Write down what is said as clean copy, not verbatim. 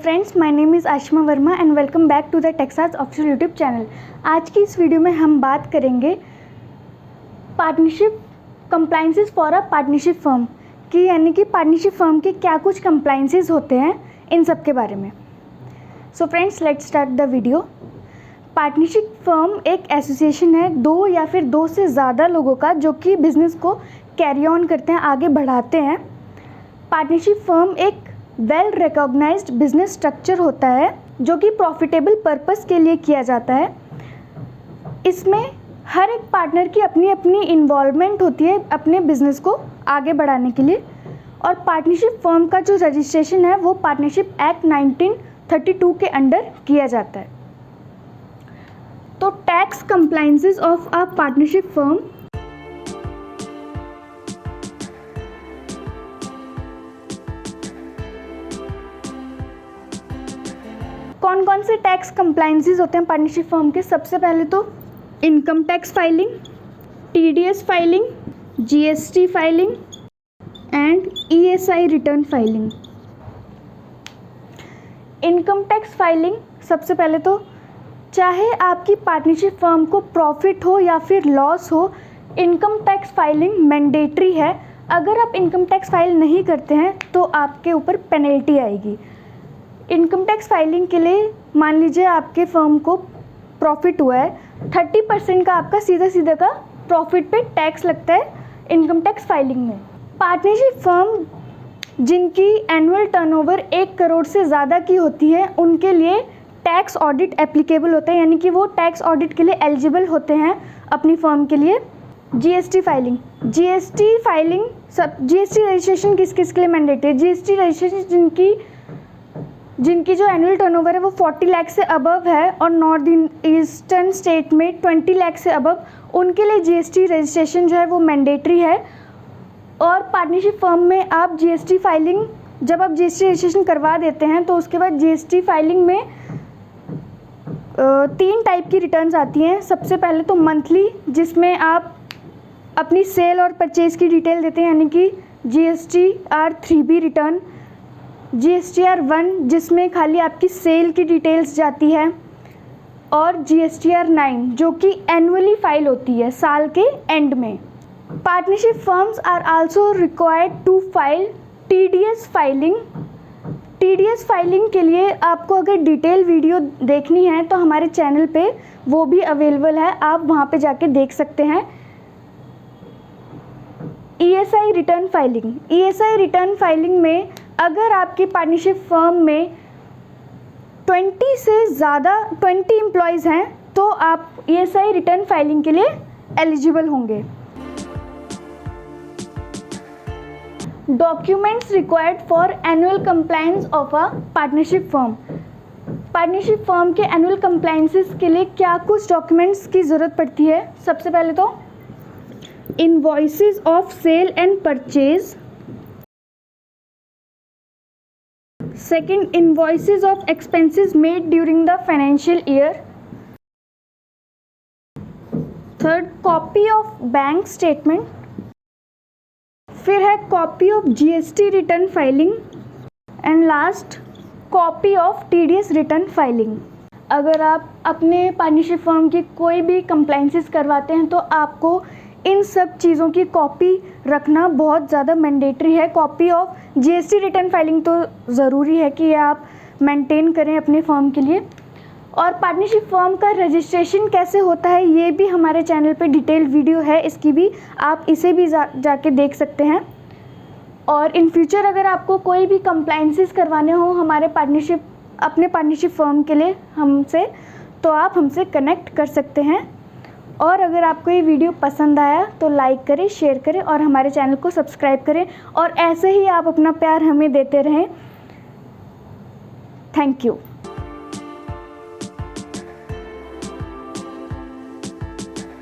Friends, my name is Ashima Verma and welcome back to the Texas official YouTube channel. आज की इस video में हम बात करेंगे partnership compliances for a partnership firm की, यानी कि पार्टनरशिप फर्म के क्या कुछ कंप्लाइंसेस होते हैं, इन सब के बारे में। So friends, let's start the video. Partnership firm एक एसोसिएशन है दो या फिर दो से ज़्यादा लोगों का जो कि बिज़नेस को कैरी ऑन करते हैं, आगे बढ़ाते हैं। पार्टनरशिप फर्म एक वेल रिकॉग्नाइज्ड बिजनेस स्ट्रक्चर होता है जो कि प्रॉफिटेबल पर्पस के लिए किया जाता है। इसमें हर एक पार्टनर की अपनी अपनी इन्वॉल्वमेंट होती है अपने बिजनेस को आगे बढ़ाने के लिए। और पार्टनरशिप फर्म का जो रजिस्ट्रेशन है वो पार्टनरशिप एक्ट 1932 के अंडर किया जाता है। तो tax compliances of a partnership firm. कौन कौन से टैक्स कंप्लाइंसेस होते हैं पार्टनरशिप फर्म के? सबसे पहले तो income tax filing, TDS filing, GST filing and ESI return filing. Income tax filing, सबसे पहले तो चाहे आपकी पार्टनरशिप फर्म को प्रॉफिट हो या फिर लॉस हो, इनकम टैक्स फाइलिंग मैंडेटरी है। अगर आप इनकम टैक्स फाइल नहीं करते हैं तो आपके ऊपर पेनल्टी आएगी। इनकम टैक्स फाइलिंग के लिए मान लीजिए आपके फर्म को प्रॉफिट हुआ है, 30% का आपका सीधा का प्रॉफिट पे टैक्स लगता है इनकम टैक्स फाइलिंग में। पार्टनरशिप फर्म जिनकी एनुअल टर्नओवर 1 करोड़ से ज़्यादा की होती है उनके लिए टैक्स ऑडिट एप्लीकेबल होता है, यानी कि वो टैक्स ऑडिट के लिए एलिजिबल होते हैं अपनी फर्म के लिए। जीएसटी फाइलिंग, जीएसटी रजिस्ट्रेशन किस किस के लिए मैंडेटरी है? जीएसटी रजिस्ट्रेशन जिनकी जो एनुअल टर्नओवर है वो 40 लाख से अबव है और नॉर्थ ईस्टर्न स्टेट में 20 लाख से अबव, उनके लिए जीएसटी रजिस्ट्रेशन जो है वो मैंडेटरी है। और पार्टनरशिप फर्म में आप जीएसटी फाइलिंग, जब आप जीएसटी रजिस्ट्रेशन करवा देते हैं तो उसके बाद जीएसटी फाइलिंग में 3 टाइप की रिटर्न्स आती हैं। सबसे पहले तो मंथली, जिसमें आप अपनी सेल और परचेज की डिटेल देते हैं, यानी कि GSTR 3B रिटर्न, GSTR 1 जिसमें खाली आपकी सेल की डिटेल्स जाती है, और GSTR 9 जो कि एनुअली फाइल होती है साल के एंड में। Partnership firms are also required to file TDS filing. TDS filing के लिए आपको अगर डिटेल वीडियो देखनी है तो हमारे चैनल पे वो भी अवेलेबल है, आप वहाँ पे जाके देख सकते हैं। ESI return filing, ESI return filing में अगर आपकी पार्टनरशिप फर्म में 20 से ज़्यादा 20 एम्प्लॉयज़ हैं तो आप ESI रिटर्न फाइलिंग के लिए एलिजिबल होंगे। Documents required for annual compliance of a partnership firm. Partnership firm के एनुअल कंप्लायंसेस के लिए क्या कुछ डॉक्यूमेंट्स की ज़रूरत पड़ती है? सबसे पहले तो invoices of sale and purchase, second invoices of expenses made during the financial year, third copy of bank statement, फिर है copy of GST return filing and last copy of TDS return filing. अगर आप अपने partnership firm की कोई भी compliances करवाते हैं तो आपको इन सब चीज़ों की कॉपी रखना बहुत ज़्यादा मैंडेटरी है। Copy of GST return filing तो ज़रूरी है कि आप मेंटेन करें अपने फर्म के लिए। और पार्टनरशिप फर्म का रजिस्ट्रेशन कैसे होता है ये भी हमारे चैनल पे डिटेल्ड वीडियो है, इसकी भी आप इसे भी जाके देख सकते हैं। और इन फ्यूचर अगर आपको कोई भी कंप्लाइंसेस करवाने हो अपने पार्टनरशिप फर्म के लिए हमसे, तो आप हमसे कनेक्ट कर सकते हैं। और अगर आपको ये वीडियो पसंद आया तो लाइक करें, शेयर करें और हमारे चैनल को सब्सक्राइब करें, और ऐसे ही आप अपना प्यार हमें देते रहें। Thank you.